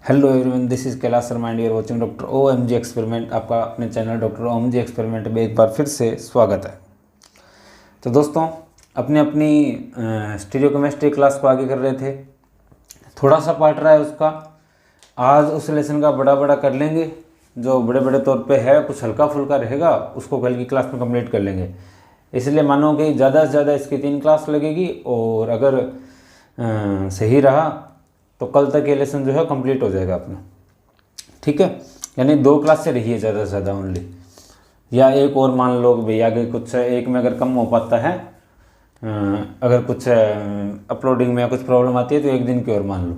Hello everyone, this is Kailash Sharma and you are watching doctor OMG experiment. आपका अपने channel doctor OMG experiment में एक बार फिर से स्वागत है। तो दोस्तों, अपनी अपनी स्टीरियोकेमिस्ट्री क्लास को आगे कर रहे थे। थोड़ा सा पार्ट रहा है उसका। आज उस लेसन का बड़ा बड़ा कर लेंगे, जो बड़े बड़े तौर पे है। कुछ हल्का फुल्का रहेगा, उसको कल की क्लास में कंप्लीट कर लेंगे। इसलिए मानो कि ज़्यादा से ज़्यादा इसकी 3 क्लास लगेगी, और अगर सही रहा तो कल तक ये लेसन जो है कंप्लीट हो जाएगा अपना। ठीक है, यानी 2 क्लास से रही है ज़्यादा से ज़्यादा ओनली, या एक और मान लो कि भैया आगे कुछ एक में अगर कम हो पाता है, अगर कुछ अपलोडिंग में कुछ प्रॉब्लम आती है तो एक दिन की और मान लो।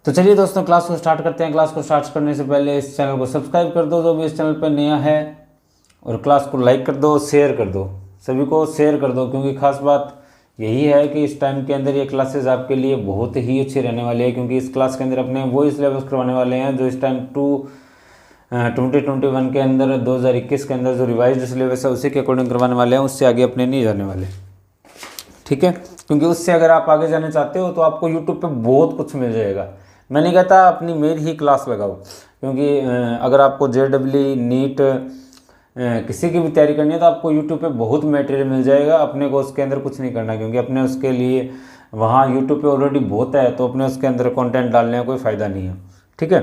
तो चलिए दोस्तों, क्लास को स्टार्ट करते हैं। क्लास को स्टार्ट करने से पहले इस चैनल को सब्सक्राइब कर दो जो भी इस चैनल पर नया है, और क्लास को लाइक कर दो, शेयर कर दो, सभी को शेयर कर दो, क्योंकि खास बात यही है कि इस टाइम के अंदर ये क्लासेस आपके लिए बहुत ही अच्छी रहने वाली है, क्योंकि इस क्लास के अंदर अपने वही सिलेबस करवाने वाले हैं जो इस टाइम 2021 के अंदर 2021 के अंदर जो रिवाइज्ड सिलेबस है उसी के अकॉर्डिंग करवाने वाले हैं। उससे आगे अपने नहीं जाने वाले। ठीक है, क्योंकि उससे अगर आप आगे जाना चाहते हो तो आपको यूट्यूब पे बहुत कुछ मिल जाएगा। मैं नहीं कहता अपनी मेरी ही क्लास लगाओ, क्योंकि अगर आपको JEE नीट किसी की भी तैयारी करनी है तो आपको यूट्यूब पे बहुत मटेरियल मिल जाएगा। अपने को उसके अंदर कुछ नहीं करना, क्योंकि अपने उसके लिए वहाँ यूट्यूब पे ऑलरेडी बहुत है, तो अपने उसके अंदर कंटेंट डालने का कोई फ़ायदा नहीं है। ठीक है,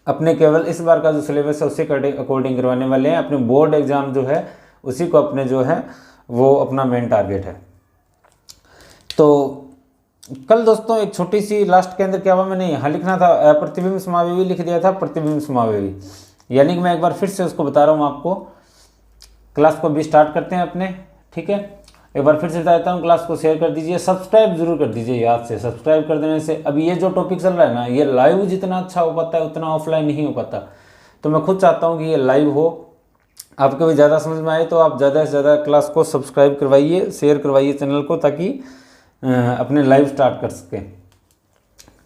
अपने केवल इस बार का जो सिलेबस है उसी के अकॉर्डिंग करवाने वाले हैं। अपने बोर्ड एग्ज़ाम जो है उसी को अपने जो है वो अपना मेन टारगेट है। तो कल दोस्तों एक छोटी सी लास्ट के अंदर क्या हुआ, मैंने यहाँ लिखना था प्रतिबिंब समावेवी, लिख दिया था प्रतिबिंब समावेवी। यानी कि मैं एक बार फिर से उसको बता रहा हूँ आपको। क्लास को भी स्टार्ट करते हैं अपने। ठीक है, एक बार फिर से बता देता हूँ। क्लास को शेयर कर दीजिए, सब्सक्राइब जरूर कर दीजिए, याद से सब्सक्राइब कर देने से अभी ये जो टॉपिक चल रहा है ना, ये लाइव जितना अच्छा हो पाता है उतना ऑफलाइन नहीं हो पाता। तो मैं खुद चाहता हूँ कि ये लाइव हो, आपको भी ज़्यादा समझ में आए। तो आप ज़्यादा से ज़्यादा क्लास को सब्सक्राइब करवाइए, शेयर करवाइए चैनल को, ताकि अपने लाइव स्टार्ट कर सकें।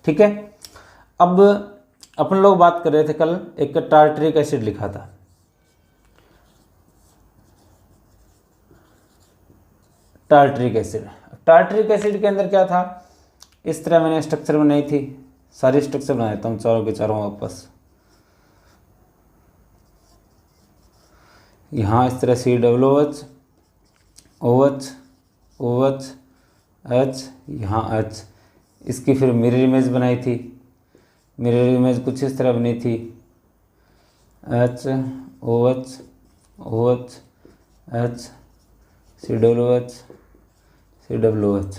ठीक है, अब अपन लोग बात कर रहे थे कल, एक टार्टरिक एसिड लिखा था। टार्टरिक एसिड के अंदर क्या था, इस तरह मैंने स्ट्रक्चर बनाई थी। सारी स्ट्रक्चर बना देता हूँ चारों के चारों वापस। यहाँ इस तरह COOH, OH, OH, H, यहाँ H। इसकी फिर मिरर इमेज बनाई थी। मिरर इमेज कुछ इस तरह बनी थी, H, OH, OH, H, COOH, COOH।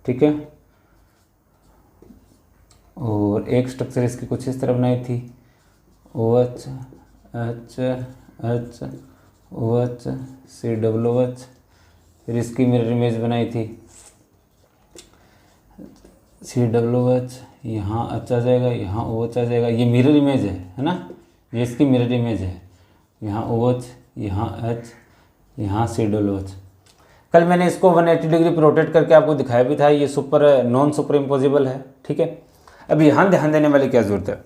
ठीक है, और एक स्ट्रक्चर इसकी कुछ इस तरह बनाई थी, OH, H, H, OH, COOH। फिर इसकी मिरर इमेज बनाई थी, COOH, यहाँ H आ जाएगा, यहाँ OH आ जाएगा। ये मिरर इमेज है ना, ये इसकी मिरर इमेज है। यहाँ OH, यहाँ H, यहाँ COOH। कल मैंने इसको 180 डिग्री पर रोटेट करके आपको दिखाया भी था। ये नॉन सुपर इम्पोजिबल है। ठीक है, अब यहाँ ध्यान देने वाली क्या जरूरत है,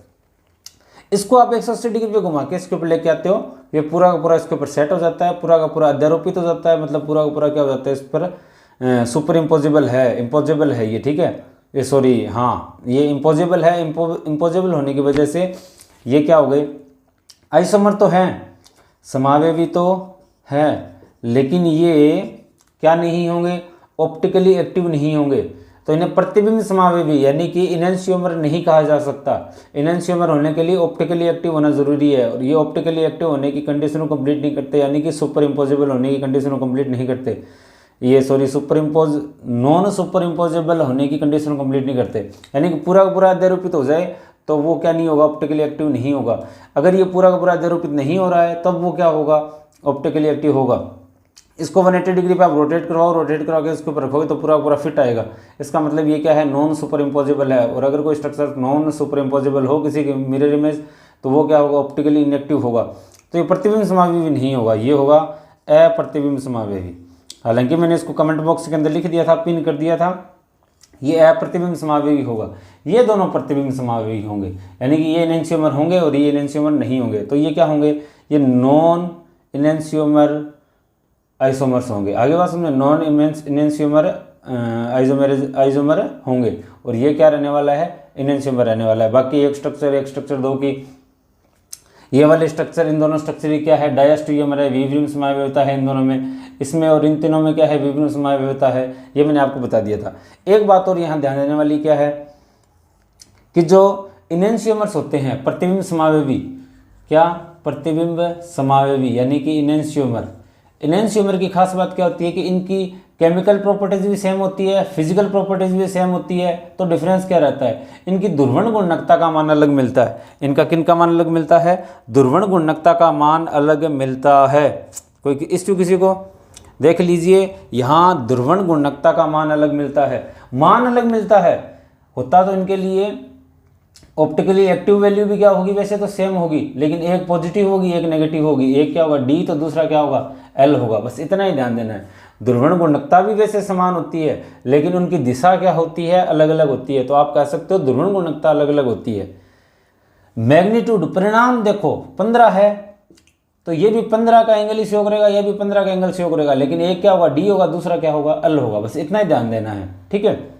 इसको आप 180 डिग्री पे घुमा के इसके ऊपर लेके आते हो, ये पूरा का पूरा इसके ऊपर सेट हो जाता है, पूरा का पूरा अध्यारोपित हो जाता है। मतलब पूरा का पूरा क्या हो जाता है, इस पर सुपर इम्पोजिबल है ये। ठीक है, ये सॉरी, हाँ ये इम्पोजिबल है। इम्पोजिबल होने की वजह से ये क्या हो गए, आइसोमर तो हैं, समावेवी तो है, लेकिन ये क्या नहीं होंगे, ऑप्टिकली एक्टिव नहीं होंगे। तो इन्हें प्रतिबिंब समावेवी यानी कि इनैंशियोमर नहीं कहा जा सकता। इनैंशियोमर होने के लिए ऑप्टिकली एक्टिव होना जरूरी है, और ये ऑप्टिकली एक्टिव होने की कंडीशन को कंप्लीट नहीं करते, यानी कि सुपर इम्पोजिबल होने की कंडीशन को कंप्लीट नहीं करते। ये सॉरी, नॉन सुपर इम्पोजिबल होने की कंडीशन को कंप्लीट नहीं करते, यानी कि पूरा का पूरा अध्यारोपित हो जाए तो वो क्या नहीं होगा, ऑप्टिकली एक्टिव नहीं होगा। अगर ये पूरा का पूरा अध्यारोपित नहीं हो रहा है तब वो क्या होगा, ऑप्टिकली एक्टिव होगा। इसको 180 डिग्री पे आप रोटेट करवा के इसके ऊपर रखोगे तो पूरा पूरा फिट आएगा। इसका मतलब ये क्या है, नॉन सुपर इम्पोजिबल है। और अगर कोई स्ट्रक्चर नॉन सुपर इम्पोजिबल हो किसी की मिरर इमेज, तो वो क्या होगा, ऑप्टिकली इनएक्टिव होगा। तो ये प्रतिबिंब समावेवी नहीं होगा, ये होगा अप्रतिबिंब समावेवी। हालांकि मैंने इसको कमेंट बॉक्स के अंदर लिख दिया था, पिन कर दिया था, ये अप्रतिबिंब समावेवी होगा। ये दोनों प्रतिबिंब समावेवी होंगे, यानी कि ये इनैंशियोमर होंगे और ये इनैंशियोमर नहीं होंगे। तो ये क्या होंगे, ये नॉन इनैंशियोमर आइसोमर्स होंगे। आगे बात समझे, नॉन इनैंशियोमर आइसोमर होंगे। और ये क्या रहने वाला है, इनएंशियोमर रहने वाला है। बाकी एक स्ट्रक्चर 2 की ये वाले स्ट्रक्चर, इन दोनों स्ट्रक्चर की क्या है, डायस्टीरियोमर है, विब्रियम समावयवता है इन दोनों में, इसमें और इन तीनों में क्या है, विब्रियम समावयवता है। ये मैंने आपको बता दिया था। एक बात और यहाँ ध्यान देने वाली क्या है कि जो इनएंशियोमर्स होते हैं प्रतिबिंब समावयवी, क्या प्रतिबिंब समावयवी यानी कि इनएंशियोमर की खास बात क्या होती है कि इनकी केमिकल प्रॉपर्टीज भी सेम होती है, फिजिकल प्रॉपर्टीज भी सेम होती है। तो डिफरेंस क्या रहता है, इनकी ध्रुवण गुणकता का मान अलग मिलता है। इनका किन का मान अलग मिलता है, ध्रुवण गुणकता का मान अलग मिलता है। कोई इश्यू किसी को, देख लीजिए यहाँ ध्रुवण गुणकता का मान अलग मिलता है। मान अलग मिलता है होता तो इनके लिए ऑप्टिकली एक्टिव वैल्यू भी क्या होगी, वैसे तो सेम होगी, लेकिन एक पॉजिटिव होगी एक नेगेटिव होगी। एक क्या होगा डी तो दूसरा क्या होगा एल होगा। बस इतना ही ध्यान देना है। ध्रुवण गुणकता भी वैसे समान होती है लेकिन उनकी दिशा क्या होती है, अलग अलग होती है। तो आप कह सकते हो ध्रुवण गुणकता अलग अलग होती है। मैग्नीट्यूड परिणाम देखो 15 है तो ये भी 15 का एंगल ही शो करेगा, ये भी 15 का एंगल शो करेगा, लेकिन एक क्या होगा डी होगा, दूसरा क्या होगा एल होगा। बस इतना ही ध्यान देना है, ठीक है।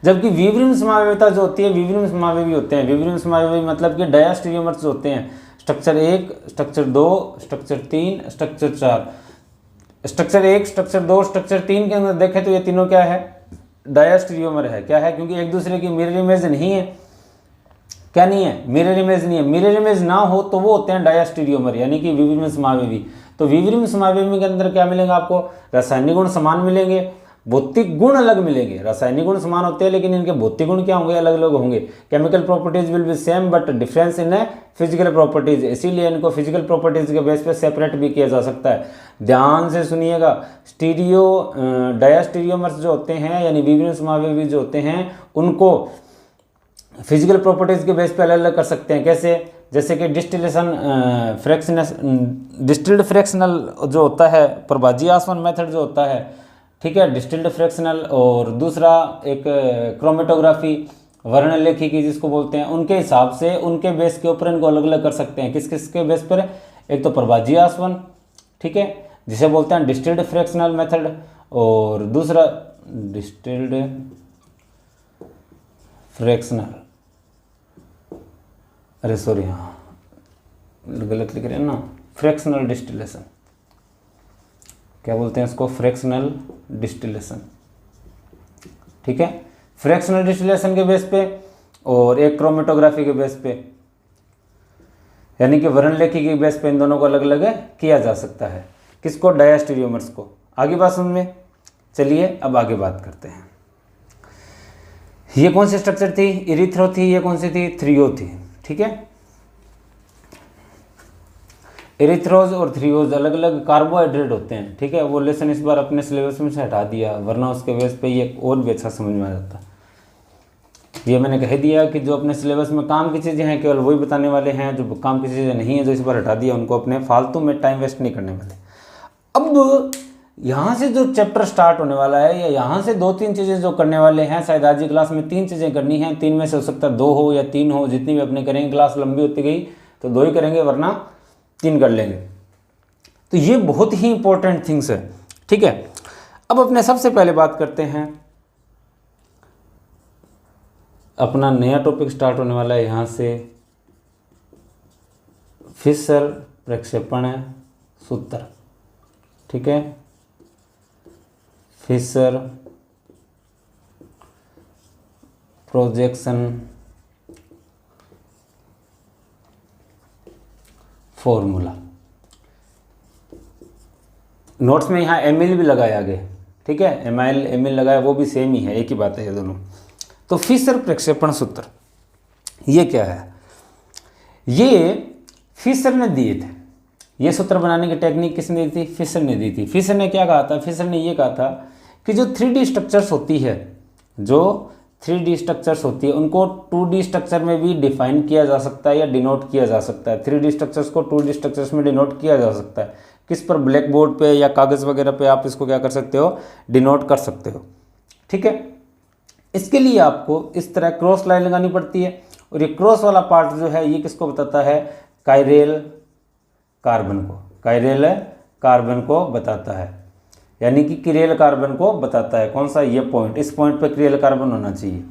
जबकि विब्रियम समावयवता जो होती है, विब्रियम समावयवी होते हैं। विब्रियम समावयवी मतलब कि डायस्टीरियोमर्स जो होते हैं, structure 1, structure 2, structure 3, structure 4। Structure 1, structure 2, structure 3 के अंदर देखें तो ये तीनों क्या है, डायस्टीरियोमर है। क्या है, क्योंकि एक दूसरे की मिरर इमेज नहीं है। क्या नहीं है, मिरर इमेज नहीं है। मिरर इमेज ना हो तो वो होते हैं डायस्टीरियोमर यानी कि विब्रियम समावयवी। तो विब्रियम समावयवी के अंदर क्या मिलेगा आपको, रासायनिक गुण समान मिलेंगे, भौतिक गुण अलग मिलेंगे। रासायनिक गुण समान होते हैं लेकिन इनके भौतिक गुण क्या होंगे, अलग अलग होंगे। Chemical properties will be same but difference in physical properties, इसीलिए इनको फिजिकल प्रॉपर्टीज के बेस पे सेपरेट भी किया जा सकता है। ध्यान से सुनिएगा, डायस्टीरियोमर्स जो होते हैं यानी विब्रियम समावयवी जो होते हैं उनको फिजिकल प्रॉपर्टीज के बेस पे अलग अलग कर सकते हैं। कैसे, जैसे कि डिस्टिल्ड फ्रैक्शनल जो होता है, प्रभाजी आसवन मेथड जो होता है, ठीक है, डिस्टिल्ड फ्रैक्शनल, और दूसरा एक क्रोमेटोग्राफी वर्णलेखिकी जिसको बोलते हैं, उनके हिसाब से उनके बेस के ऊपर इनको अलग अलग कर सकते हैं। किस किस के बेस पर, एक तो प्रभाजी आसवन, ठीक है, जिसे बोलते हैं डिस्टिल्ड फ्रैक्शनल मेथड, और दूसरा डिस्टिल्ड फ्रैक्शनल, अरे सॉरी हाँ गलत लिख रहे हैं ना, फ्रैक्शनल डिस्टिलेशन, क्या बोलते हैं इसको, फ्रैक्शनल डिस्टिलेशन, ठीक है। फ्रैक्शनल डिस्टिलेशन के बेस पे और एक क्रोमेटोग्राफी के बेस पे यानी कि वर्णलेखी के बेस पे इन दोनों को अलग अलग किया जा सकता है। किसको, डायस्टीरियोमर्स को। आगे बात समझ में, चलिए अब आगे बात करते हैं। ये कौन सी स्ट्रक्चर थी, इरिथ्रो थी, ये कौन सी थी, थ्रियो थी, ठीक है। एरिथ्रोज और थ्रियोज अलग अलग कार्बोहाइड्रेट होते हैं, ठीक है। वो लेसन इस बार अपने सिलेबस में से हटा दिया, वरना उसके बेस पे ये और भी अच्छा समझ में आ जाता। ये मैंने कह दिया कि जो अपने सिलेबस में काम की चीज़ें हैं केवल वही बताने वाले हैं, जो काम की चीज़ें नहीं है जो इस बार हटा दिया उनको अपने फालतू में टाइम वेस्ट नहीं करने वाले। अब यहाँ से जो चैप्टर स्टार्ट होने वाला है या यहाँ से 2-3 चीज़ें जो करने वाले हैं, शायद आज की क्लास में 3 चीज़ें करनी हैं। 3 में से हो सकता है 2 हो या 3 हो, जितनी भी अपने करेंगे। क्लास लंबी होती गई तो 2 ही करेंगे, वरना 3 कर लेंगे। तो ये बहुत ही इंपॉर्टेंट थिंग्स है, ठीक है। अब अपने सबसे पहले बात करते हैं, अपना नया टॉपिक स्टार्ट होने वाला है यहाँ से, फिशर प्रक्षेपण सूत्र, ठीक है। Fisher projection formula. नोट्स में यहाँ एमिल भी लगाया आगे, ठीक है, एमिल लगाया, वो भी सेम ही है, एक ही बात है ये दोनों। तो फिशर प्रक्षेपण सूत्र ये क्या है, ये फिशर ने दिए थे। ये सूत्र बनाने की टेक्निक किसने दी थी, फिशर ने दी थी। फिशर ने क्या कहा था, फिशर ने ये कहा था कि जो 3D स्ट्रक्चर्स होती है, जो 3D स्ट्रक्चर्स होती है उनको 2D स्ट्रक्चर में भी डिफाइन किया जा सकता है या डिनोट किया जा सकता है। 3D स्ट्रक्चर्स को 2D स्ट्रक्चर्स में डिनोट किया जा सकता है। किस पर, ब्लैक बोर्ड पे या कागज़ वगैरह पे आप इसको क्या कर सकते हो, डिनोट कर सकते हो, ठीक है। इसके लिए आपको इस तरह क्रॉस लाइन लगानी पड़ती है, और ये क्रॉस वाला पार्ट जो है ये किसको बताता है, काइरेल कार्बन को, काइरेल कार्बन को बताता है, यानी कि किरेल कार्बन को बताता है। कौन सा, ये पॉइंट, इस पॉइंट पे किरेल कार्बन होना चाहिए।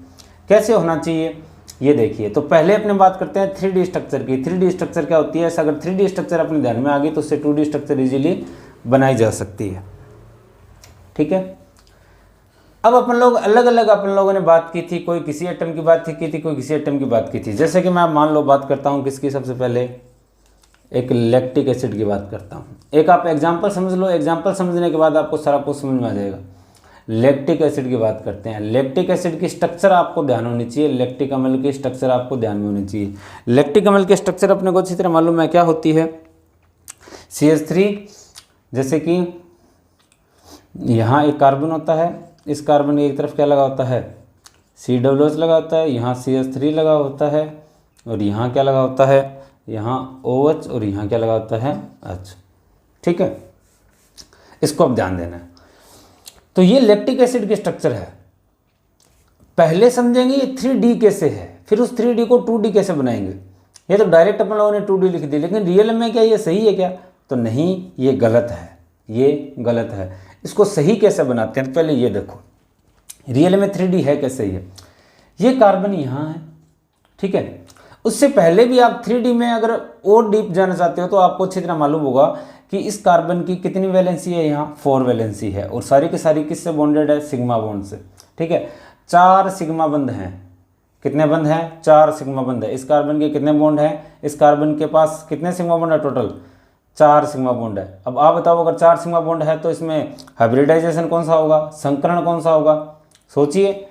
कैसे होना चाहिए ये देखिए। तो पहले अपने बात करते हैं 3D स्ट्रक्चर की। 3D स्ट्रक्चर क्या होती है, ऐसा अगर 3D स्ट्रक्चर अपने ध्यान में आ गई तो उससे 2D स्ट्रक्चर इजीली बनाई जा सकती है। ठीक है, अब अपन लोग अलग अलग अपन लोगों ने बात की थी, कोई किसी एटम की बात की थी, कोई किसी एटम की बात की थी। जैसे कि मैं मान लो बात करता हूँ किसकी, सबसे पहले एक लैक्टिक एसिड की बात करता हूँ। एक आप एग्जाम्पल समझ लो, एग्जाम्पल समझने के बाद आपको सारा कुछ समझ में आ जाएगा। लैक्टिक एसिड की बात करते हैं। लैक्टिक एसिड की स्ट्रक्चर आपको ध्यान होनी चाहिए, लैक्टिक अम्ल की स्ट्रक्चर आपको ध्यान में होनी चाहिए। लैक्टिक अम्ल की स्ट्रक्चर अपने को अच्छी तरह मालूम है क्या होती है। CH3, जैसे कि यहाँ एक कार्बन होता है, इस कार्बन की एक तरफ क्या लगा होता है, COOH लगा होता है, यहाँ CH3 लगा होता है, और यहाँ क्या लगा होता है, यहाँ OH, और यहाँ क्या लगा होता है, H। ठीक है, इसको अब ध्यान देना है। तो ये लैक्टिक एसिड की स्ट्रक्चर है। पहले समझेंगे ये 3D कैसे है, फिर उस 3D को 2D कैसे बनाएंगे। ये तो डायरेक्ट अपन लोगों ने 2D लिख दी, लेकिन रियल में क्या ये सही है क्या, तो नहीं, ये गलत है, ये गलत है। इसको सही कैसे बनाते हैं, तो पहले ये देखो रियल में 3D है कैसे। ये कार्बन यहाँ है, ठीक है। उससे पहले भी आप 3D में अगर और डीप जाना चाहते हो तो आपको अच्छी तरह मालूम होगा कि इस कार्बन की कितनी वैलेंसी है, यहाँ 4 वैलेंसी है, और सारी की सारी किससे बॉन्डेड है, सिग्मा बॉन्ड से। ठीक है, 4 सिग्मा बंध हैं। कितने बंध हैं, 4 सिग्मा बंध है। इस कार्बन के कितने बॉन्ड हैं, इस कार्बन के पास कितने सिग्मा बॉन्ड है, टोटल 4 सिग्मा बॉन्ड है। अब आप बताओ अगर 4 सिग्मा बॉन्ड है तो इसमें हाइब्रिडाइजेशन कौन सा होगा, संकरण कौन सा होगा, सोचिए।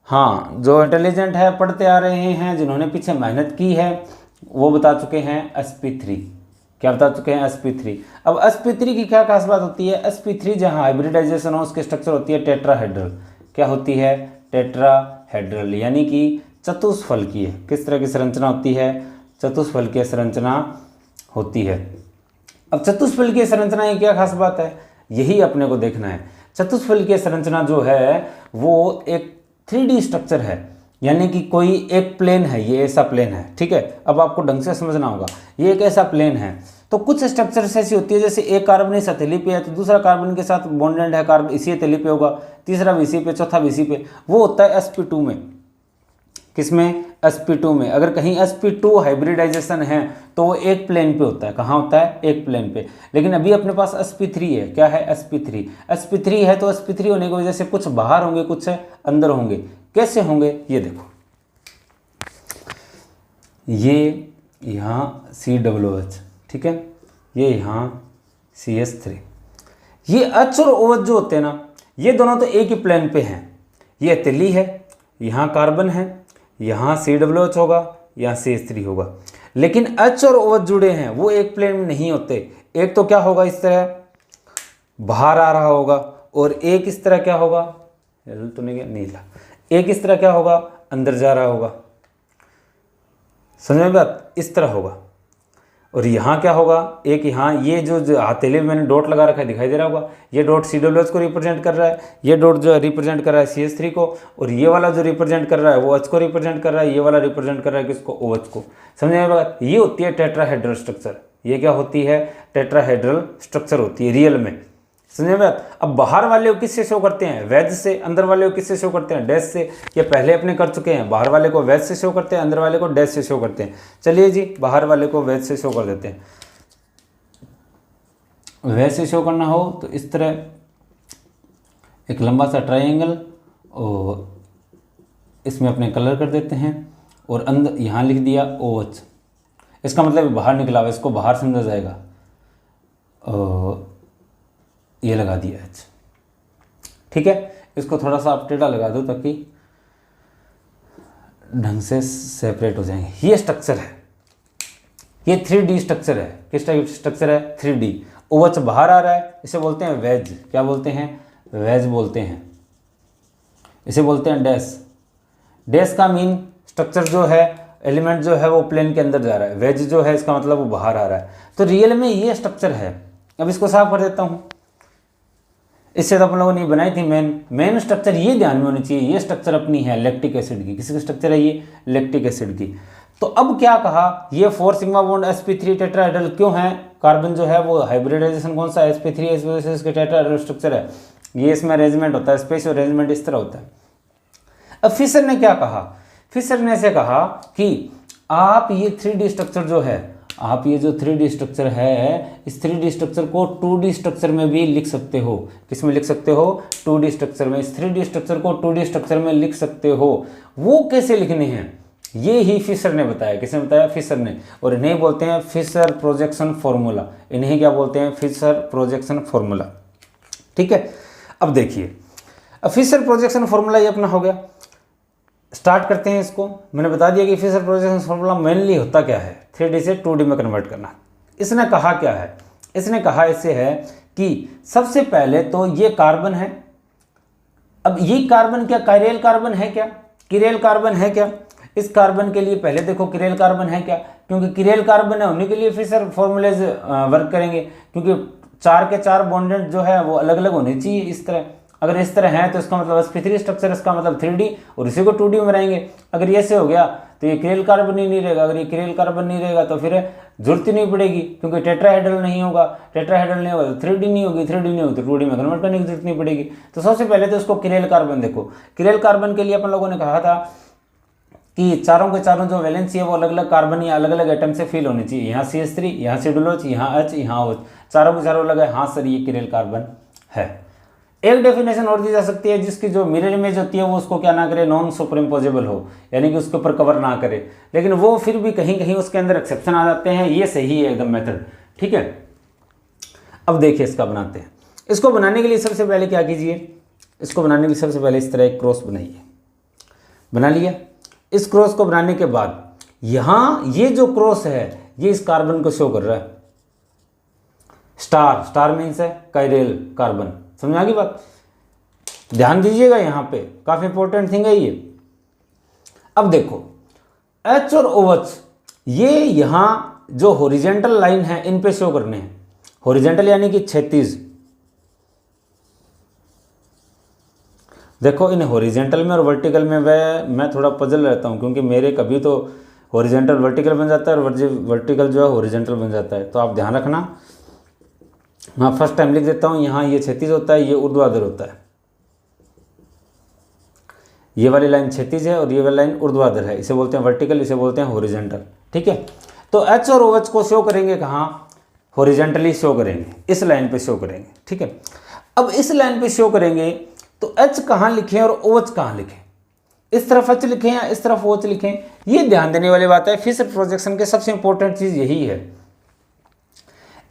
हाँ, जो इंटेलिजेंट है, पढ़ते आ रहे हैं, जिन्होंने पीछे मेहनत की है, वो बता चुके हैं sp3। क्या बता चुके हैं, sp3। अब sp3 की क्या खास बात होती है, sp3 जहाँ हाइब्रिडाइजेशन हो उसकी स्ट्रक्चर होती है टेट्राहेड्रल। क्या होती है, टेट्राहेड्रल, यानी कि चतुष्फलकीय। किस तरह की संरचना होती है, चतुष्फलकीय संरचना होती है। अब चतुष्फलकीय संरचना की क्या खास बात है, यही अपने को देखना है। चतुष्फलकीय संरचना जो है वो एक 3D स्ट्रक्चर है, यानी कि कोई एक प्लेन है, ये ऐसा प्लेन है। ठीक है, अब आपको ढंग से समझना होगा, ये एक ऐसा प्लेन है। तो कुछ स्ट्रक्चर्स ऐसी होती है, जैसे एक कार्बन इस हथेली पे है तो दूसरा कार्बन के साथ बॉन्डेड है, कार्बन इसी हथेली पे होगा, तीसरा भी इसी पे, चौथा भी इसी पे। वो होता है sp2 में। किसमें, sp2 में। अगर कहीं sp2 हाइब्रिडाइजेशन है तो वो एक प्लेन पे होता है। कहाँ होता है, एक प्लेन पे। लेकिन अभी अपने पास sp3 है। क्या है, sp3। sp3 है तो sp3 होने की वजह से कुछ बाहर होंगे, कुछ अंदर होंगे। कैसे होंगे, ये देखो, ये यहाँ COOH, ठीक है, ये यहाँ CH3। ये H और OH जो होते हैं ना, ये दोनों तो एक ही प्लेन पे हैं। ये हथेली है, यहाँ कार्बन है, यहाँ COOH होगा, यहाँ CH3 होगा। लेकिन H और OH जुड़े हैं, वो एक प्लेन में नहीं होते। एक तो क्या होगा, इस तरह बाहर आ रहा होगा, और एक इस तरह क्या होगा, तो नहीं गया, नीला। एक इस तरह क्या होगा, अंदर जा रहा होगा। समझ में बात, इस तरह होगा। और यहाँ क्या होगा, एक यहाँ ये जो हथेली में मैंने डॉट लगा रखा है, दिखाई दे रहा होगा, ये डॉट COOH को रिप्रेजेंट कर रहा है, ये डॉट जो रिप्रेजेंट कर रहा है CH3 को, और ये वाला जो रिप्रेजेंट कर रहा है वो H को रिप्रेजेंट कर रहा है, ये वाला रिप्रेजेंट कर रहा है किसको, OH को। समझ में बात, ये होती है टेट्राहेड्रल स्ट्रक्चर। ये क्या होती है, टेट्राहेड्रल स्ट्रक्चर होती है रियल में। समझ में बात। अब बाहर वाले को किससे शो करते हैं, वेज से, अंदर वाले को किससे शो करते हैं, डैश से। ये पहले अपने कर चुके हैं, बाहर वाले को वेज से शो करते हैं, अंदर वाले को डैश से शो करते हैं। चलिए जी, बाहर वाले को वेज से शो कर देते हैं। वेज से शो करना हो तो इस तरह एक लंबा सा ट्रायंगल, और इसमें अपने कलर कर देते हैं, और अंदर यहाँ लिख दिया OH। इसका मतलब बाहर निकला हुआ, इसको बाहर समझा जाएगा। ये लगा दिया H। ठीक है, इसको थोड़ा सा आप टेढ़ा लगा दो ताकि ढंग से सेपरेट हो जाएंगे। ये स्ट्रक्चर है, ये 3D स्ट्रक्चर है। किस टाइप स्ट्रक्चर है, 3D। OH बाहर आ रहा है, इसे बोलते हैं वेज। क्या बोलते हैं, वेज बोलते हैं। इसे बोलते हैं डैश। डैश का मीन स्ट्रक्चर जो है, एलिमेंट जो है वो प्लेन के अंदर जा रहा है। वेज जो है इसका मतलब वो बाहर आ रहा है। तो रियल में ये स्ट्रक्चर है। अब इसको साफ कर देता हूँ। इससे तो अपन लोगों ने बनाई थी मेन स्ट्रक्चर, ये ध्यान में होनी चाहिए। ये स्ट्रक्चर अपनी है लैक्टिक एसिड की। किसकी स्ट्रक्चर है ये, लैक्टिक एसिड की। तो अब क्या कहा, ये 4 सिग्मा बॉन्ड sp3 टेट्राहेड्रल क्यों है, कार्बन जो है वो हाइब्रिडाइजेशन कौन सा है, sp3, इस वजह से इसके टेट्राहेड्रल स्ट्रक्चर है। ये इसमें अरेंजमेंट होता है, स्पेस अरेंजमेंट इस तरह होता है। अब फिशर ने क्या कहा, फिशर ने ऐसे कहा कि आप ये 3D स्ट्रक्चर जो है, आप ये जो 3D स्ट्रक्चर है, इस 3D स्ट्रक्चर को 2D स्ट्रक्चर में भी लिख सकते हो। किस में लिख सकते हो? 2D स्ट्रक्चर में। इस 3D स्ट्रक्चर को 2D स्ट्रक्चर में लिख सकते हो। वो कैसे लिखने हैं, ये ही फिशर ने बताया। किसने बताया? फिशर ने। और इन्हें बोलते हैं फिशर प्रोजेक्शन फॉर्मूला। इन्हें क्या बोलते हैं? Fisher projection formula. ठीक है, अब देखिए, अब फिशर प्रोजेक्शन फॉर्मूला ये अपना हो गया। स्टार्ट करते हैं इसको। मैंने बता दिया कि फिशर प्रोजेक्शन फॉर्मूला मेनली होता क्या है, 3D से 2D में कन्वर्ट करना। इसने कहा क्या है? इसने कहा ऐसे है कि सबसे पहले तो ये कार्बन है। अब ये कार्बन क्या कायरल कार्बन है क्या, किरेल कार्बन है क्या? इस कार्बन के लिए पहले देखो किरेल कार्बन है क्या, क्योंकि किरेल कार्बन होने के लिए फिशर फॉर्मूलेज वर्क करेंगे, क्योंकि 4 के 4 बॉन्डेड जो है वो अलग अलग होने चाहिए इस तरह। अगर इस तरह है तो इसका मतलब sp3 स्ट्रक्चर, इसका मतलब 3D, और इसी को 2D में बनाएंगे। अगर ये ऐसे हो गया तो ये किरेल कार्बन ही नहीं रहेगा। अगर ये किरेल कार्बन नहीं रहेगा तो फिर जरूरत ही नहीं पड़ेगी, क्योंकि टेट्राहेड्रल नहीं होगा। टेट्राहेड्रल नहीं होगा तो 3D नहीं होगी, 3D नहीं होगी तो 2D में कन्वर्ट करने की जरूरत नहीं पड़ेगी। तो सबसे पहले तो इसको किरेल कार्बन देखो। किरेल कार्बन के लिए अपन लोगों ने कहा था कि चारों के चारों जो वैलेंसी है वो अलग अलग कार्बन या अलग अलग एटम से फिल होनी चाहिए। यहाँ CH3, यहाँ सिडुलोच, यहाँ H, यहाँ OH, चारों के चारों अलग है। हाँ सर, ये किरेल कार्बन है। एक डेफिनेशन और दी जा सकती है, जिसकी जो मिरर इमेज होती है वो उसको क्या ना करे, नॉन सुपरइम्पोजेबल हो, यानी कि उसके ऊपर कवर ना करे। लेकिन वो फिर भी कहीं कहीं उसके अंदर एक्सेप्शन आ जाते हैं। ये सही है एकदम मेथड। ठीक है, अब देखिए इसका बनाते हैं। इसको बनाने के लिए सबसे पहले क्या कीजिए, इसको बनाने के लिए सबसे पहले इस तरह एक क्रॉस बनाइए। बना लिया। इस क्रॉस को बनाने के बाद यहाँ ये जो क्रॉस है ये इस कार्बन को शो कर रहा है। स्टार, स्टार मीन्स है कायरल कार्बन। समझ आ गई बात? ध्यान दीजिएगा, यहाँ पे काफी इंपॉर्टेंट थिंग है ये। अब देखो H और OH ये यहाँ जो हॉरिजेंटल लाइन है इन पे शो करने हैं। हॉरिजेंटल यानी कि क्षैतिज। देखो इन हॉरिजेंटल में और वर्टिकल में मैं थोड़ा पजल रहता हूँ, क्योंकि मेरे कभी तो हॉरिजेंटल वर्टिकल बन जाता है और वर्टिकल जो है हॉरिजेंटल बन जाता है। तो आप ध्यान रखना। मैं फर्स्ट टाइम लिख देता हूँ, यहाँ ये क्षैतिज होता है, ये ऊर्ध्वाधर होता है। ये वाली लाइन क्षैतिज है और ये वाली लाइन ऊर्ध्वाधर है। इसे बोलते हैं वर्टिकल, इसे बोलते हैं हॉरिजेंटल। ठीक है, तो H और OH को शो करेंगे कहाँ? हॉरिजेंटली शो करेंगे, इस लाइन पे शो करेंगे। ठीक है, अब इस लाइन पे शो करेंगे तो H कहाँ लिखें और OH कहाँ लिखें? इस तरफ H लिखें या इस तरफ OH लिखें? ये ध्यान देने वाली बात है। फिशर प्रोजेक्शन के सबसे इंपॉर्टेंट चीज यही है,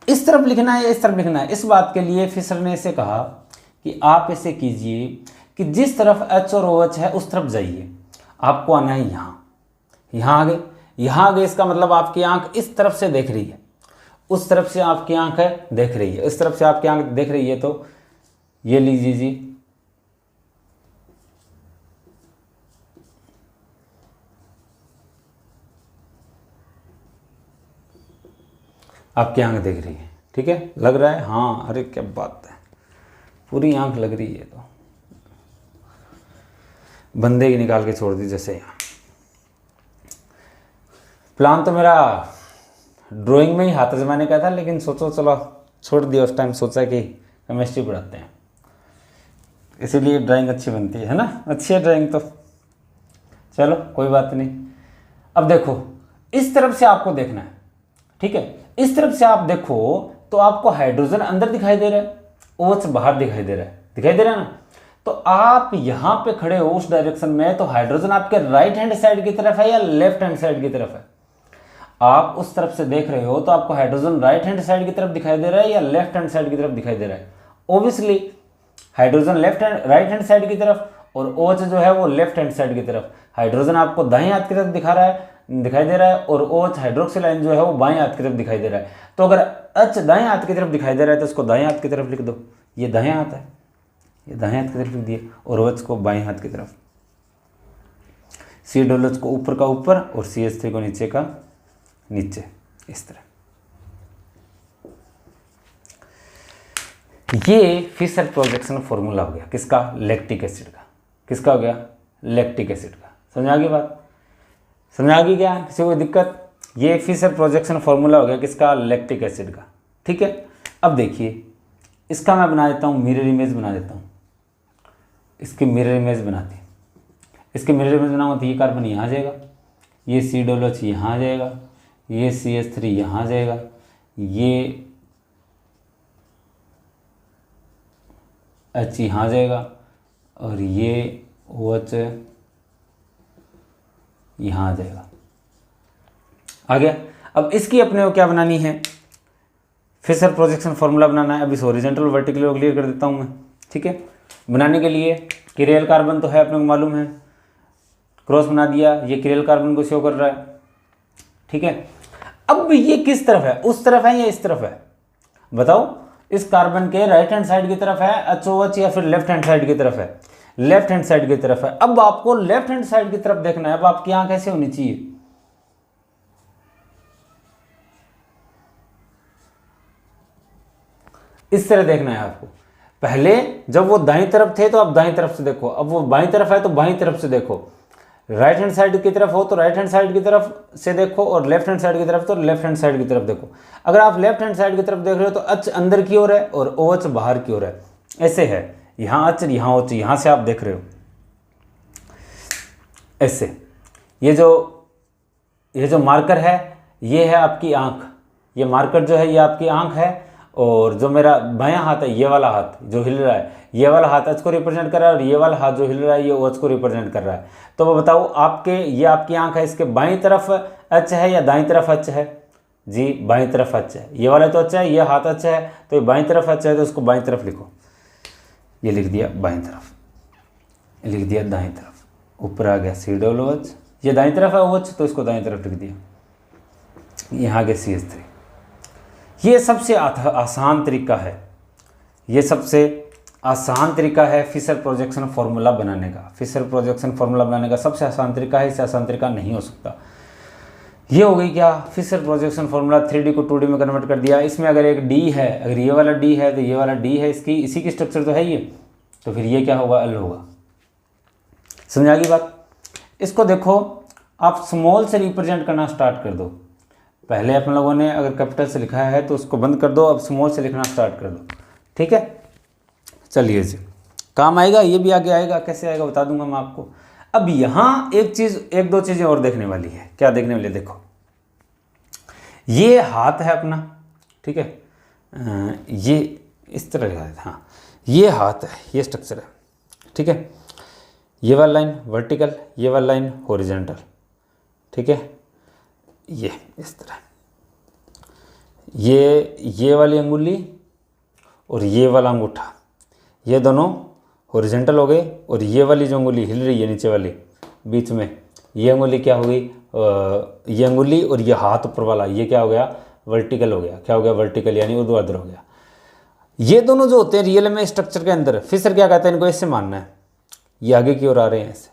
इस तरफ लिखना है या इस तरफ लिखना है। इस बात के लिए फिशर ने इसे कहा कि आप ऐसे कीजिए कि जिस तरफ H और OH है उस तरफ जाइए। आपको आना है यहाँ, यहाँ आगे, यहाँ आगे। इसका मतलब आपकी आंख इस तरफ से देख रही है, उस तरफ से आपकी आंख है देख रही है, इस तरफ से आपकी आंख देख रही है। तो ये लीजिए जी, आपकी आंख देख रही है। ठीक है, लग रहा है? हाँ, अरे क्या बात है, पूरी आंख लग रही है। तो बंदे की निकाल के छोड़ दी जैसे। यहाँ प्लान तो मेरा ड्राइंग में ही हाथ जमाने का था, लेकिन सोचो चलो छोड़ दिया। उस टाइम सोचा कि केमिस्ट्री पढ़ाते हैं, इसीलिए ड्राइंग अच्छी बनती है ना। अच्छी है ड्राइंग तो, चलो कोई बात नहीं। अब देखो इस तरफ से आपको देखना है। ठीक है, इस तरफ से आप देखो तो आपको हाइड्रोजन अंदर दिखाई दे रहा है, OH बाहर दिखाई दे रहा है। दिखाई दे रहा है ना? तो आप यहां पे खड़े हो उस डायरेक्शन में, तो हाइड्रोजन आपके राइट हैंड साइड की तरफ है या लेफ्ट हैंड साइड की तरफ है? आप उस तरफ से देख रहे हो तो आपको हाइड्रोजन राइट हैंड साइड की तरफ दिखाई दे रहा है या लेफ्ट हैंड साइड की तरफ दिखाई दे रहा है? Obviously hydrogen right hand side की तरफ, और OH जो है वो लेफ्ट हैंड साइड की तरफ। हाइड्रोजन आपको दाएं हाथ की तरफ दिखाई दे रहा है और OH हाइड्रोक्सिल आयन जो है वो बाएं हाथ की तरफ दिखाई दे रहा है। तो अगर H दाएं हाथ की तरफ दिखाई दे रहा है तो उसको दाएं हाथ की तरफ लिख दो। ये दाएं हाथ है, ये दाएं हाथ की तरफ लिख दिए, और OH को बाएं हाथ की तरफ। C∞H को ऊपर का ऊपर और CH3 को नीचे का नीचे, इस तरह। ये फिशर प्रोजेक्शन फॉर्मूला हो गया किसका? लैक्टिक एसिड का। किसका हो गया? लैक्टिक एसिड का। समझ आ गई बात? समझ आ गई क्या? किसी को दिक्कत? ये फिशर प्रोजेक्शन फॉर्मूला हो गया किसका? लैक्टिक एसिड का। ठीक है, अब देखिए इसका मैं बना देता हूँ मिरर इमेज बना देता हूँ। इसकी मिरर इमेज बनाते हैं। इसके मिरर इमेज बनाऊंगा तो ये कार्बन यहाँ आ जाएगा, ये सी डबल एच यहाँ आ जाएगा, ये CH3 यहाँ आ जाएगा, ये H यहाँ आ जाएगा और ये OH यहाँ आ जाएगा। आ गया। अब इसकी अपने को क्या बनानी है, फिशर प्रोजेक्शन फॉर्मूला बनाना है। अब इस हॉरिजॉन्टल वर्टिकल को क्लियर कर देता हूँ मैं, ठीक है। बनाने के लिए किरेल कार्बन तो है अपने को मालूम है, क्रॉस बना दिया, ये किरेल कार्बन को शो कर रहा है, ठीक है। अब ये किस तरफ है, उस तरफ है या इस तरफ है, बताओ। इस कार्बन के राइट हैंड साइड की तरफ है HOH या फिर लेफ्ट हैंड साइड की तरफ है, लेफ्ट हैंड साइड की तरफ है। अब आपको लेफ्ट हैंड साइड की तरफ देखना है। अब आपकी आंख कैसे होनी चाहिए, इस तरह देखना है आपको। पहले जब वो दाईं तरफ थे तो आप दाईं तरफ से देखो, अब वो बाईं तरफ है तो बाईं तरफ से देखो। राइट हैंड साइड की तरफ हो तो राइट हैंड साइड की तरफ से देखो, और लेफ्ट हैंड साइड की तरफ तो लेफ्ट हैंड साइड की तरफ देखो। अगर आप लेफ्ट हैंड साइड की तरफ देख रहे हो तो H अंदर की ओर है और OH बाहर की ओर है, ऐसे है। यहाँ H यहाँ OH, यहाँ से आप देख रहे हो ऐसे। ये जो मार्कर है ये है आपकी आंख, ये मार्कर जो है ये आपकी आंख है। और जो मेरा बायां हाथ है, ये वाला हाथ जो हिल रहा है, ये वाला हाथ H को रिप्रेजेंट कर रहा है और ये वाला हाथ जो हिल रहा है ये OH को रिप्रेजेंट कर रहा है। तो वो बताओ ये आपकी आंख है, इसके बाईं तरफ H है या दाईं तरफ H है? जी बाईं तरफ H है। ये वाला तो H है, ये हाथ H है, तो ये बाईं तरफ H है, तो उसको बाईं तरफ लिखो। ये लिख दिया बाईं तरफ, लिख दिया दाईं तरफ, ऊपर आ गया COOH। ये दाईं तरफ है OH तो इसको दाईं तरफ लिख दिया। यहाँ आ गया CH3। ये सबसे आसान तरीका है, ये सबसे आसान तरीका है फिशर प्रोजेक्शन फॉर्मूला बनाने का। फिशर प्रोजेक्शन फॉर्मूला बनाने का सबसे आसान तरीका है, इससे आसान तरीका नहीं हो सकता। ये हो गई क्या, फिशर प्रोजेक्शन फॉर्मूला। 3D को 2D में कन्वर्ट कर दिया। इसमें अगर एक D है, अगर ये वाला D है तो ये वाला D है, इसी की स्ट्रक्चर तो है ये, तो फिर ये क्या होगा, L होगा। समझ आ गई बात। इसको देखो आप स्मॉल से रिप्रेजेंट करना स्टार्ट कर दो। पहले अपन लोगों ने अगर कैपिटल से लिखा है तो उसको बंद कर दो, अब स्मॉल से लिखना स्टार्ट कर दो, ठीक है। चलिए जी, काम आएगा, ये भी आगे आएगा, कैसे आएगा बता दूंगा मैं आपको। अब यहाँ एक दो चीज़ें और देखने वाली है। क्या देखने वाली है, देखो ये हाथ है अपना, ठीक है। ये इस तरह का है, हाँ ये हाथ है, ये स्ट्रक्चर है, ठीक है। ये वाला लाइन वर्टिकल, ये वाला लाइन हॉरिजॉन्टल, ठीक है। ये इस तरह, ये वाली अंगुली और ये वाला अंगूठा, ये दोनों हॉरिजॉन्टल हो गए। और ये वाली जो अंगुली हिल रही है नीचे वाली बीच में, ये अंगुली क्या हो गई, ये अंगुली और ये हाथ ऊपर वाला, ये क्या हो गया, वर्टिकल हो गया। क्या हो गया, वर्टिकल, यानी ऊर्ध्वाधर हो गया। ये दोनों जो होते हैं रियल में स्ट्रक्चर के अंदर, फिशर क्या कहते हैं, इनको ऐसे मानना है। ये आगे की ओर आ रहे हैं ऐसे,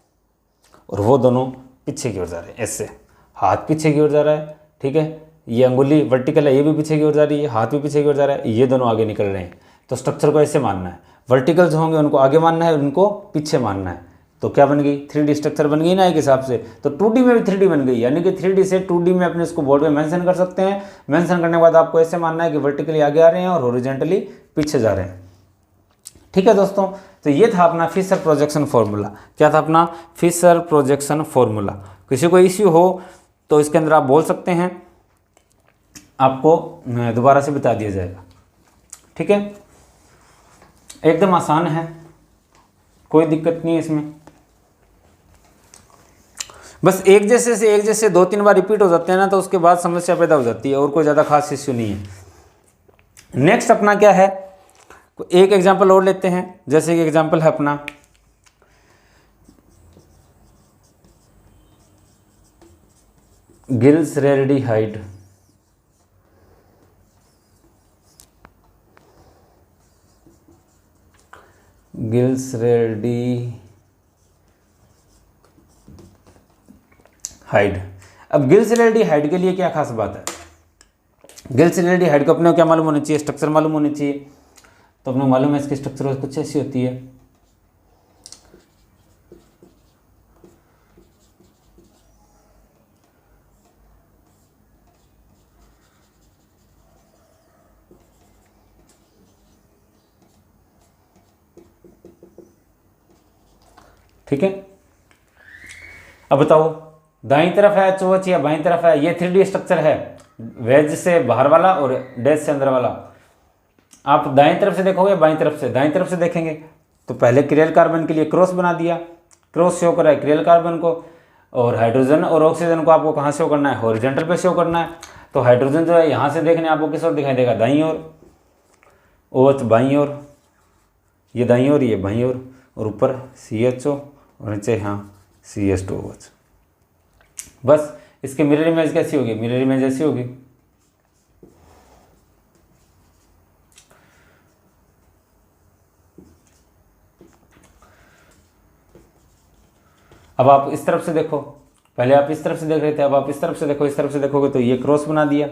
और वो दोनों पीछे की ओर जा रहे हैं ऐसे। हाथ पीछे की ओर जा रहा है, ठीक है। ये अंगुली वर्टिकल है, ये भी पीछे की ओर जा रही है, हाथ भी पीछे की ओर जा रहा है, ये दोनों आगे निकल रहे हैं। तो स्ट्रक्चर को ऐसे मानना है। वर्टिकल जो होंगे उनको आगे मानना है, उनको पीछे मानना है। तो क्या बन गई, 3D स्ट्रक्चर बन गई ना एक हिसाब से। तो 2D में भी 3D बन गई, यानी कि 3D से 2D में अपने इसको बोर्ड में मेंशन कर सकते हैं। मेंशन करने के बाद आपको ऐसे मानना है कि वर्टिकली आगे आ रहे हैं और हॉरिजॉन्टली पीछे जा रहे हैं, ठीक है दोस्तों। तो ये था अपना फिशर प्रोजेक्शन फॉर्मूला। क्या था अपना, फिशर प्रोजेक्शन फॉर्मूला। किसी को इश्यू हो तो इसके अंदर आप बोल सकते हैं, आपको दोबारा से बता दिया जाएगा, ठीक है। एकदम आसान है, कोई दिक्कत नहीं है इसमें। बस एक जैसे से एक जैसे 2-3 बार रिपीट हो जाते हैं ना, तो उसके बाद समस्या पैदा हो जाती है, और कोई ज़्यादा खास इश्यू नहीं है। नेक्स्ट अपना क्या है, एक एग्जांपल और लेते हैं। जैसे कि एग्जांपल है अपना गिल्सरेल्डिहाइड। गिल्सरेल्डिहाइड। अब गिल्सरेल्डिहाइड के लिए क्या खास बात है, गिल्सरेल्डिहाइड को अपने को क्या मालूम होनी चाहिए, स्ट्रक्चर मालूम होनी चाहिए। तो अपने मालूम है इसकी स्ट्रक्चर कुछ ऐसी होती है। ठीक है, अब बताओ दाईं तरफ है HOH या बाईं तरफ है? ये 3D स्ट्रक्चर है, वेज से बाहर वाला और डैश से अंदर वाला। आप दाईं तरफ से देखोगे, बाईं तरफ से? दाईं तरफ से देखेंगे तो पहले क्रियल कार्बन के लिए क्रॉस बना दिया, क्रॉस शो कर रहा है क्रियल कार्बन को, और हाइड्रोजन और ऑक्सीजन को आपको कहाँ शो करना है? हॉरिजॉन्टल पे शो करना है। तो हाइड्रोजन जो है यहाँ से देखने आपको किस ओर दिखाई देगा? दाईं ओर, OH बाईं ओर, ये दाईं ओर, ये बाईं ओर, और ऊपर CHO और नीचे यहाँ CH2OH। बस इसकी मिरर इमेज कैसी होगी? मिरर इमेज ऐसी होगी। अब आप इस तरफ से देखो, पहले आप इस तरफ से देख रहे थे, अब आप इस तरफ से देखो, इस तरफ से देखोगे तो ये क्रॉस बना दिया,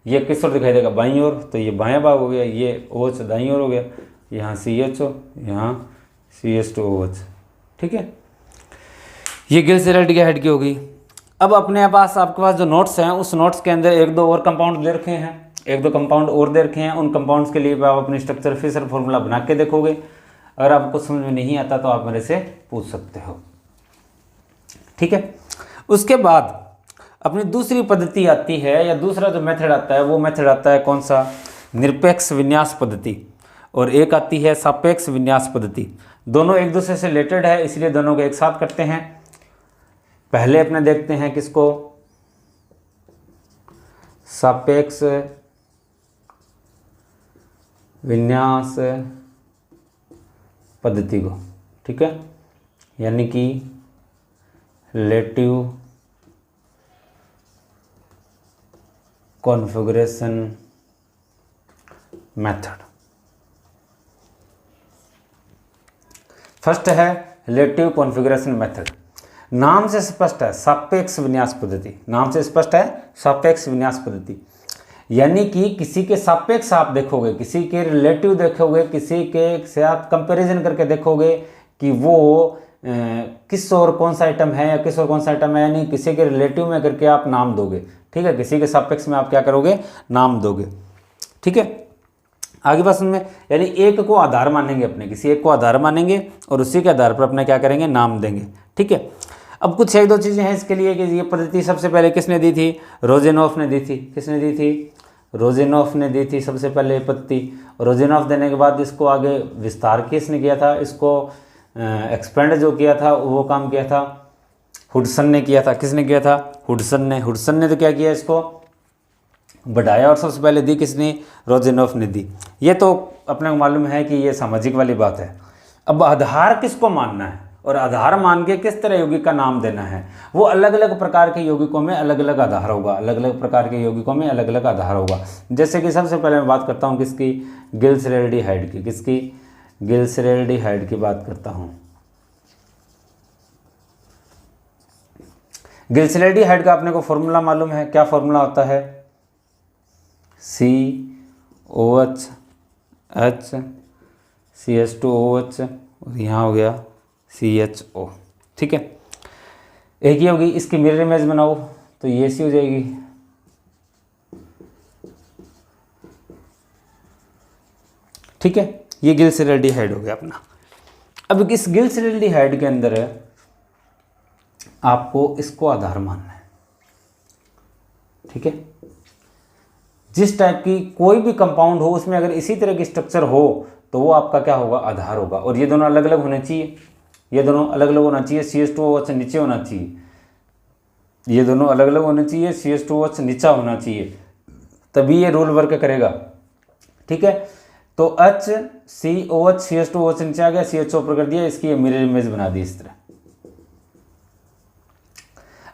ये किस ओर दिखाई देगा? बाईं ओर, तो ये बायां भाग हो गया, ये OH दाईं ओर हो गया, यहाँ CHO, यहाँ CH2OH। ठीक है, ये गिल्सरैल्डिहाइड की होगी। अब अपने पास आपके पास जो नोट्स हैं, उस नोट्स के अंदर एक दो और कंपाउंड दे रखे हैं, एक दो कंपाउंड और दे रखे हैं। उन कंपाउंड्स के लिए भी आप अपनी स्ट्रक्चर फिशर फॉर्मूला बना के देखोगे। अगर आपको समझ में नहीं आता तो आप मेरे से पूछ सकते हो। ठीक है, उसके बाद अपनी दूसरी पद्धति आती है, या दूसरा जो मेथड आता है, वो मेथड आता है कौन सा? निरपेक्ष विन्यास पद्धति, और एक आती है सापेक्ष विन्यास पद्धति। दोनों एक दूसरे से रिलेटेड है, इसलिए दोनों को एक साथ करते हैं। पहले अपने देखते हैं किसको? सापेक्ष विन्यास पद्धति को। ठीक है, यानी कि रिलेटिव कॉन्फ़िगरेशन मेथड। फर्स्ट है रिलेटिव कॉन्फ़िगरेशन मेथड। नाम से स्पष्ट है, सापेक्ष विन्यास पद्धति। नाम से स्पष्ट है, सापेक्ष विन्यास पद्धति, यानी कि किसी के सापेक्ष आप देखोगे, किसी के रिलेटिव देखोगे, किसी के साथ कंपैरिजन करके देखोगे कि वो किस और कौन सा आइटम है या किस और कौन सा आइटम है, यानी किसी के रिलेटिव में करके आप नाम दोगे। ठीक है, किसी के सापेक्ष में आप क्या करोगे? नाम दोगे। ठीक है, आगे बात में, यानी एक को आधार मानेंगे, अपने किसी एक को आधार मानेंगे और उसी के आधार पर अपने क्या करेंगे? नाम देंगे। ठीक है, अब कुछ एक दो चीज़ें हैं इसके लिए कि ये पद्धति सबसे पहले किसने दी थी? रोजेनॉफ ने दी थी। किसने दी थी? रोजेनॉफ ने दी थी सबसे पहले पद्धति। रोजेनॉफ देने के बाद इसको आगे विस्तार किसने किया था? इसको एक्सपेंड जो किया था वो काम किया था हुडसन ने किया था। किसने किया था? हुडसन ने। हुडसन ने तो क्या किया? इसको बढ़ाया, और सबसे पहले दी किसने? रोजेनॉफ ने दी। ये तो अपने को मालूम है कि ये सामाजिक वाली बात है। अब आधार किसको मानना है और आधार मान के किस तरह यौगिक का नाम देना है, वो अलग अलग प्रकार के यौगिकों में अलग अलग आधार होगा। अलग अलग प्रकार के यौगिकों में अलग अलग आधार होगा। जैसे कि सबसे पहले मैं बात करता हूँ किसकी? गिल्सरैल्डिहाइड की। किसकी? गिल्सरैल्डिहाइड की बात करता हूँ। गिल्सरैल्डिहाइड का अपने को फॉर्मूला मालूम है। क्या फॉर्मूला होता है? COH H CH2OH और यहाँ हो गया CHO। ठीक है, एक ही होगी। इसकी मिरर इमेज बनाओ तो ये सी हो जाएगी। ठीक है, ये गिल्सरैल्डिहाइड हो गया अपना। अब इस गिल्सरैल्डिहाइड के अंदर आपको इसको आधार मानना है। ठीक है, जिस टाइप की कोई भी कंपाउंड हो उसमें अगर इसी तरह की स्ट्रक्चर हो तो वो आपका क्या होगा? आधार होगा। और ये दोनों अलग अलग होने चाहिए, ये दोनों अलग अलग होना चाहिए। CH2OH नीचे होना चाहिए, ये दोनों अलग अलग होने चाहिए। CH2OH नीचा होना चाहिए, तभी ये रूल वर्क करेगा। ठीक है, तो HCOH CH2OH नीचे आ गया, CHO ऊपर कर दिया, इसकी मिरर इमेज बना दी इस तरह।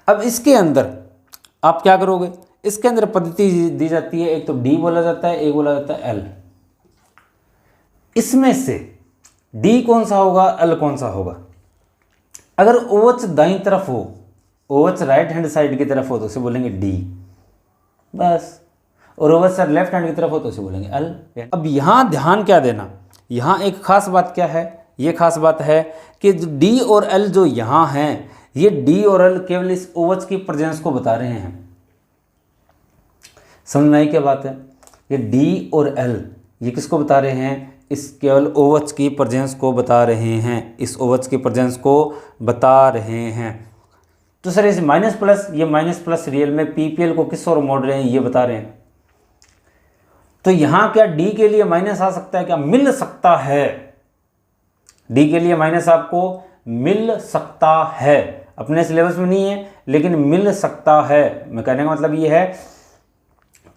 अब इसके अंदर आप क्या करोगे? इसके अंदर पद्धति दी जाती है, एक तो D बोला जाता है, एक बोला जाता है L। इसमें से D कौन सा होगा, L कौन सा होगा? अगर OH दाईं तरफ हो, OH राइट हैंड साइड की तरफ हो तो उसे बोलेंगे D बस, और OH लेफ्ट हैंड की तरफ हो तो उसे बोलेंगे L। अब यहाँ ध्यान क्या देना, यहाँ एक खास बात क्या है? ये खास बात है कि D और L जो यहाँ हैं, ये D और L केवल इस OH की प्रेजेंस को बता रहे हैं। समझ में आई क्या बात है? ये D और L ये किसको बता रहे हैं? इस केवल OH की प्रेजेंस को बता रहे हैं। इस OH की प्रेजेंस को बता रहे हैं। तो सर इस माइनस प्लस, ये माइनस प्लस रियल में पीपीएल को किस ओर मोड़ रहे हैं ये बता रहे हैं। तो यहां क्या डी के लिए माइनस आ सकता है क्या? मिल सकता है, डी के लिए माइनस आपको मिल सकता है, अपने सिलेबस में नहीं है लेकिन मिल सकता है। मैं कहने का मतलब ये है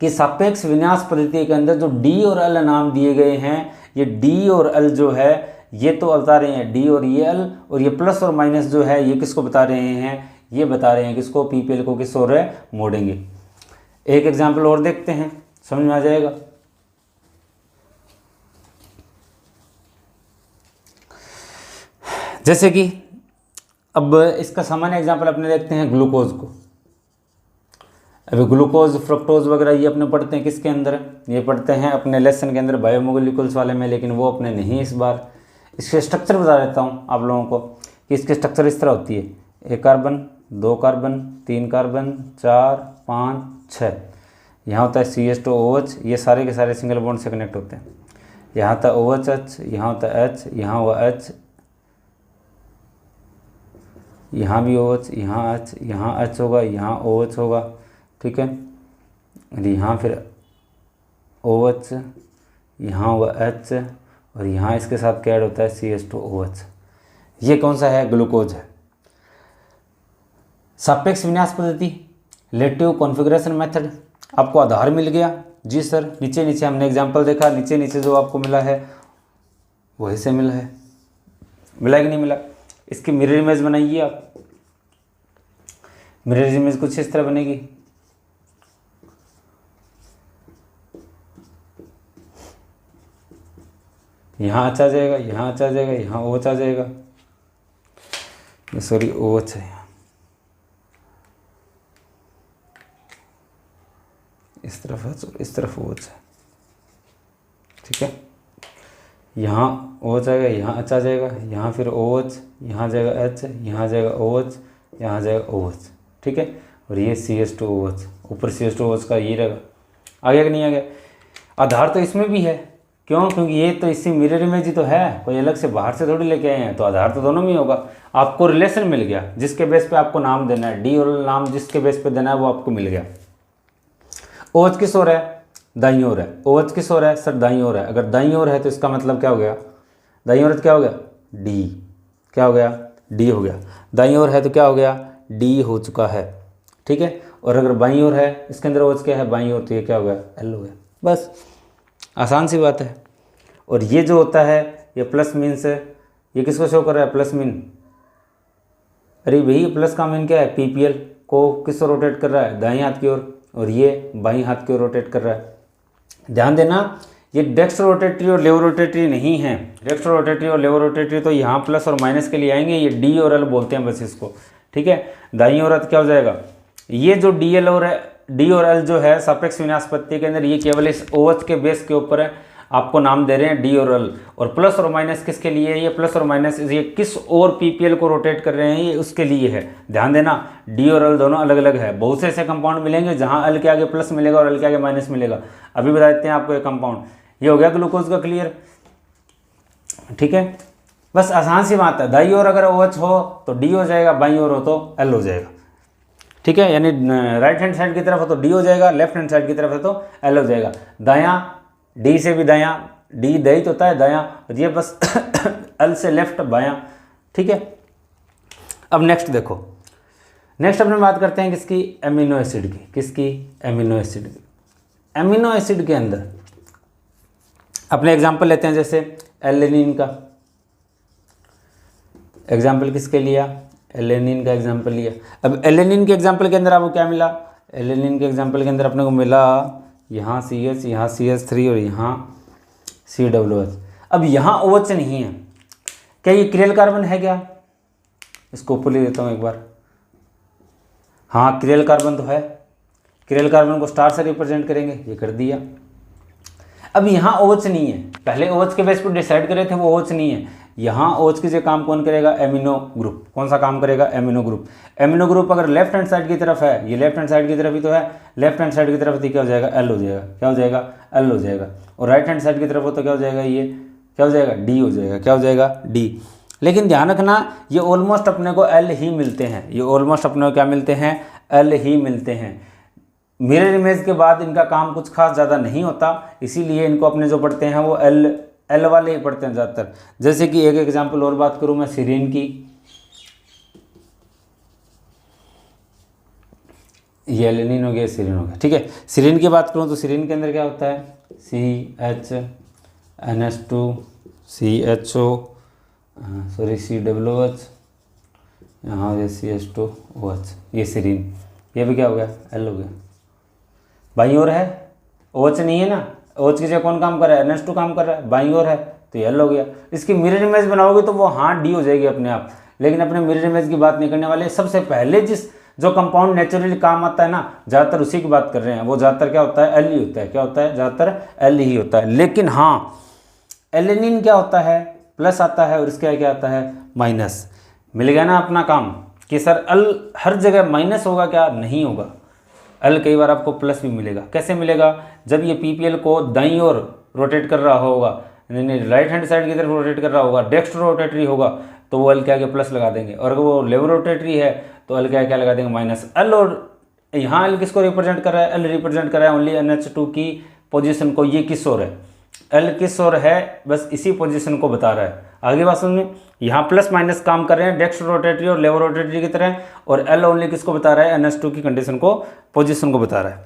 कि सापेक्ष विन्यास पद्धति के अंदर जो डी और एल नाम दिए गए हैं, ये डी और एल जो है ये तो बता रहे हैं डी और ये एल, और ये प्लस और माइनस जो है ये किसको बता रहे हैं? ये बता रहे हैं किसको? पीपीएल को किस ओर मोड़ेंगे। एक एग्जाम्पल और देखते हैं, समझ में आ जाएगा। जैसे कि अब इसका सामान्य एग्जाम्पल अपने देखते हैं ग्लूकोज को। अभी ग्लूकोज, फ्रक्टोज वगैरह ये अपने पढ़ते हैं किसके अंदर? ये पढ़ते हैं अपने लेसन के अंदर बायोमोलिक्यूल्स वाले में, लेकिन वो अपने नहीं इस बार। इसके स्ट्रक्चर बता देता हूँ आप लोगों को कि इसके स्ट्रक्चर इस तरह होती है, 1 कार्बन, 2 कार्बन, 3 कार्बन, 4, 5, 6। यहाँ होता है CH2OH, ये सारे के सारे सिंगल बॉन्ड से कनेक्ट होते हैं। यहाँ होता है OHH, यहाँ होता है H, यहाँ हुआ H, यहाँ भी OH, यहाँ H, यहाँ H होगा, यहाँ OH होगा, ठीक है। और यहाँ फिर OH, यहाँ होगा H, और यहाँ इसके साथ क्या ऐड होता है? CH2OH। ये कौन सा है? ग्लूकोज है। सापेक्ष विन्यास पद्धति, रिलेटिव कॉन्फ़िगरेशन मेथड, आपको आधार मिल गया जी सर। नीचे नीचे हमने एग्जांपल देखा, नीचे नीचे जो आपको मिला है वही से मिला है, मिला कि नहीं मिला? इसकी मिरर इमेज बनाइए आप। मिरर इमेज कुछ इस तरह बनेगी। यहाँ अच्छा जाएगा, यहाँ अच्छा जाएगा, यहाँ ओ अच्छा जाएगा, सॉरी ओ अच्छा है, इस तरफ है, इस तरफ ओ अच्छा है, ठीक है। यहाँ ओ जाएगा, यहाँ अच्छा जाएगा, यहाँ फिर ओ एच, यहाँ जाएगा एच, यहाँ जाएगा ओ एच, यहाँ जाएगा ओ एच, ठीक है। और ये CH2OH, ऊपर CH2OH का ये रहेगा। आ गया कि नहीं आ गया? आधार तो इसमें भी है, क्यों? क्योंकि ये तो इसी मिरर इमेज ही तो है, कोई अलग से बाहर से थोड़ी लेके आए हैं, तो आधार तो दोनों में ही होगा। आपको रिलेशन मिल गया जिसके बेस पे आपको नाम देना है, डी और नाम जिसके बेस पे देना है वो आपको मिल गया। OH किस ओर है? दाईं ओर है। OH किस ओर है? सर दाईं ओर है। अगर दाईं ओर है तो इसका मतलब क्या हो गया? दाईं ओर क्या हो गया? डी। क्या हो गया? डी हो गया। दाईं ओर है तो क्या हो गया? डी हो चुका है, ठीक है। और अगर बाईं ओर है, इसके अंदर OH क्या है? बाईं ओर, तो ये क्या हो गया? एल हो गया। बस आसान सी बात है। और ये जो होता है ये प्लस मीन्स है, ये किसको शो कर रहा है? Plus mean. अरे भाई प्लस का मीन क्या है? पीपीएल को किस ओर रोटेट कर रहा है? दाईं हाथ की ओर, और ये बाईं हाथ की ओर रोटेट कर रहा है। ध्यान देना, ये डेक्स्ट्रो रोटेटरी और लेवो रोटेटरी नहीं है। डेक्स्ट्रो रोटेटरी और लेवो रोटेटरी तो यहाँ प्लस और माइनस के लिए आएंगे, ये डी और एल बोलते हैं बस इसको, ठीक है। दाईं ओर क्या हो जाएगा? ये जो डी एल और डी और एल जो है सापेक्ष विन्यास पद्धति के अंदर, ये केवल इस OH के बेस के ऊपर है, आपको नाम दे रहे हैं डी और एल। और प्लस और माइनस किसके लिए है? ये प्लस और माइनस ये किस और पीपीएल को रोटेट कर रहे हैं, ये उसके लिए है। ध्यान देना, डी और एल दोनों अलग अलग है। बहुत से ऐसे कंपाउंड मिलेंगे जहां एल के आगे प्लस मिलेगा और एल के आगे माइनस मिलेगा। अभी बता देते हैं आपको एक कंपाउंड। ये हो गया ग्लूकोज का क्लियर, ठीक है। बस आसान सी बात है, दाईं ओर अगर OH हो तो डी हो जाएगा, बाईं ओर हो तो एल हो जाएगा, ठीक है। यानी राइट हैंड साइड की तरफ हो तो डी हो जाएगा, लेफ्ट हैंड साइड की तरफ है तो एल हो जाएगा। दायां, डी से भी दायां, डी दही तो होता है दायां, और ये बस एल से लेफ्ट बायां, ठीक है। अब नेक्स्ट देखो, नेक्स्ट अपने बात करते हैं किसकी? एमिनो एसिड की। किसकी? एमिनो एसिड की। एमिनो एसिड के अंदर अपने एग्जाम्पल लेते हैं, जैसे एलेनिन का एग्जाम्पल किसके लिया? एलेनिन का एग्जाम्पल लिया। अब एलेनिन के एग्जाम्पल के अंदर आपको क्या मिला? एलेनिन के एग्जाम्पल के अंदर अपने को मिला यहाँ CH, यहाँ CH3 और यहाँ COOH। अब यहाँ OH नहीं है, क्या ये क्रियल कार्बन है क्या? इसको ऊपर ले देता हूँ एक बार। हाँ क्रियल कार्बन तो है, क्रियल कार्बन को स्टार से रिप्रेजेंट करेंगे, ये कर दिया। अब यहाँ OH नहीं है, पहले OH के बेस पर डिसाइड करे थे, वो OH नहीं है। यहाँ OH की जो काम कौन करेगा? Amino group. कौन सा काम करेगा? Amino group. एमिनो ग्रुप अगर लेफ्ट हैंड साइड की तरफ है, ये लेफ्ट हैंड साइड की तरफ ही तो है, लेफ्ट हैंड साइड की तरफ तो क्या हो जाएगा? एल हो जाएगा। क्या हो जाएगा? एल हो जाएगा। और राइट हैंड साइड की तरफ हो तो क्या हो जाएगा? ये क्या हो जाएगा? डी हो जाएगा। क्या हो जाएगा? डी। लेकिन ध्यान रखना ये ऑलमोस्ट अपने को एल ही मिलते हैं, ये ऑलमोस्ट अपने को क्या मिलते हैं, एल ही मिलते हैं। मिरर इमेज के बाद इनका काम कुछ खास ज़्यादा नहीं होता, इसीलिए इनको अपने जो पढ़ते हैं वो एल वाले ही पढ़ते हैं ज़्यादातर। जैसे कि एक एग्जांपल और बात करूँ मैं सीरीन की, ये एलेनिन हो गया, सीरीन हो गया, ठीक है। सीरीन की बात करूँ तो सीरीन के अंदर क्या होता है, CHNS2CHO COOH, यहाँ हो गया CH2OH, ये सीरीन, ये भी क्या हो गया, एल हो गया। बाई और है, OH नहीं है ना, OH की जगह कौन काम कर रहा है, NH2 काम कर रहा है, बाई और है तो एल हो गया। इसकी मिरर इमेज बनाओगे तो वो हाँ डी हो जाएगी अपने आप, लेकिन अपने मिरर इमेज की बात नहीं करने वाले। सबसे पहले जो कंपाउंड नेचुरली काम आता है ना, ज़्यादातर उसी की बात कर रहे हैं, वो ज़्यादातर क्या होता है, एल ही होता है। क्या होता है, ज़्यादातर एल ही होता है। लेकिन हाँ एलेनिन क्या होता है, प्लस आता है और इसके क्या आता है, माइनस। मिल गया ना अपना काम कि सर एल हर जगह माइनस होगा क्या, नहीं होगा। एल कई बार आपको प्लस भी मिलेगा। कैसे मिलेगा, जब ये PPL को दाईं ओर रोटेट कर रहा होगा, नहीं राइट हैंड साइड की तरफ रोटेट कर रहा होगा, डेक्स्ट्रो रोटेटरी होगा, तो वो एल क्या प्लस लगा देंगे। और अगर वो लेवर रोटेटरी है तो एल क्या लगा देंगे, माइनस। एल और यहाँ एल किसको रिप्रेजेंट कर रहा है, एल रिप्रेजेंट कर रहा है ओनली NH2 की पोजीशन को। ये किस ओर है, एल किस ओर है, बस इसी पोजीशन को बता रहा है। आगे बात समझ में, यहाँ प्लस माइनस काम कर रहे हैं डेक्स्ट्रो रोटेटरी और लेवर रोटेटरी की तरह, और एल ओनली किसको बता रहा है, NH2 की कंडीशन को, पोजीशन को बता रहा है।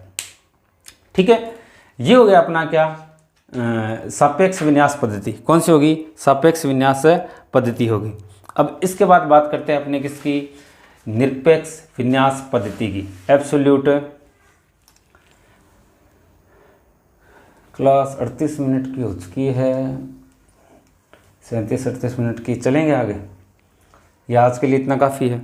ठीक है, ये हो गया अपना क्या, सापेक्ष विन्यास पद्धति। कौन सी होगी, सापेक्ष विन्यास पद्धति होगी। अब इसके बाद बात करते हैं अपने किसकी, निरपेक्ष विन्यास पद्धति की। एब्सोल्यूट क्लास 38 मिनट की हो चुकी है, 37-38 मिनट की। चलेंगे आगे या आज के लिए इतना काफ़ी है,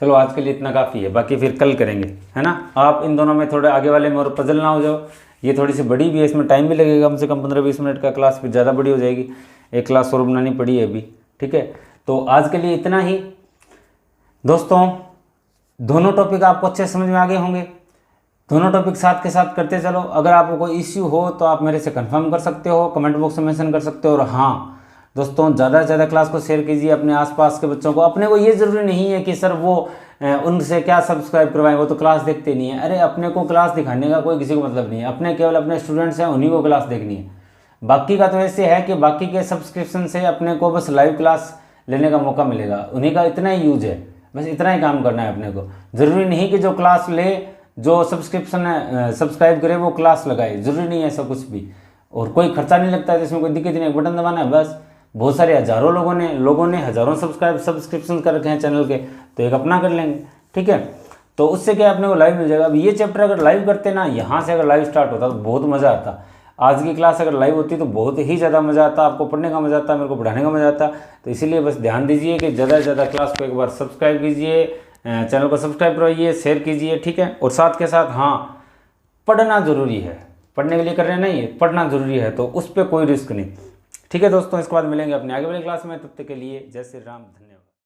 चलो आज के लिए इतना काफ़ी है, बाकी फिर कल करेंगे, है ना। आप इन दोनों में थोड़े आगे वाले में और पजल ना हो जाओ। ये थोड़ी सी बड़ी भी है, इसमें टाइम भी लगेगा कम से कम 15-20 मिनट का, क्लास फिर ज़्यादा बड़ी हो जाएगी, एक क्लास और बनानी पड़ी है अभी। ठीक है, तो आज के लिए इतना ही दोस्तों। दोनों टॉपिक आपको अच्छे समझ में आ गए होंगे, दोनों टॉपिक साथ के साथ करते चलो। अगर आपको कोई इश्यू हो तो आप मेरे से कंफर्म कर सकते हो, कमेंट बॉक्स में मेंशन कर सकते हो। और हाँ दोस्तों, ज़्यादा से ज़्यादा क्लास को शेयर कीजिए अपने आसपास के बच्चों को। अपने को ये ज़रूरी नहीं है कि सर वो उनसे क्या सब्सक्राइब करवाएं, वो तो क्लास देखते नहीं है। अरे अपने को क्लास दिखाने का कोई किसी को मतलब नहीं है, अपने केवल अपने स्टूडेंट्स हैं उन्हीं को क्लास देखनी है। बाकी का तो ऐसे है कि बाकी के सब्सक्रिप्शन से अपने को बस लाइव क्लास लेने का मौका मिलेगा, उन्हीं का इतना ही यूज है, बस इतना ही काम करना है अपने को। ज़रूरी नहीं कि जो क्लास ले, जो सब्सक्राइब करे वो क्लास लगाए, ज़रूरी नहीं है ऐसा कुछ भी। और कोई खर्चा नहीं लगता है, इसमें कोई दिक्कत नहीं है, बटन दबाना है बस। बहुत सारे हज़ारों लोगों ने हज़ारों सब्सक्रिप्शन कर रखे हैं चैनल के, तो एक अपना कर लेंगे। ठीक है, तो उससे क्या अपने को लाइव मिल जाएगा। अब ये चैप्टर अगर लाइव करते ना, यहाँ से अगर लाइव स्टार्ट होता तो बहुत मज़ा आता। आज की क्लास अगर लाइव होती तो बहुत ही ज़्यादा मज़ा आता, आपको पढ़ने का मज़ा आता, मेरे को पढ़ाने का मज़ा आता। तो इसीलिए बस ध्यान दीजिए कि ज़्यादा से ज़्यादा क्लास को एक बार सब्सक्राइब कीजिए, चैनल को सब्सक्राइब करवाइए, शेयर कीजिए। ठीक है, और साथ के साथ हाँ, पढ़ना ज़रूरी है, पढ़ने के लिए कर रहे हैं नहीं, पढ़ना ज़रूरी है, तो उस पर कोई रिस्क नहीं। ठीक है दोस्तों, इसके बाद मिलेंगे अपने आगे वाली क्लास में, तब तक के लिए जय श्री राम, धन्यवाद।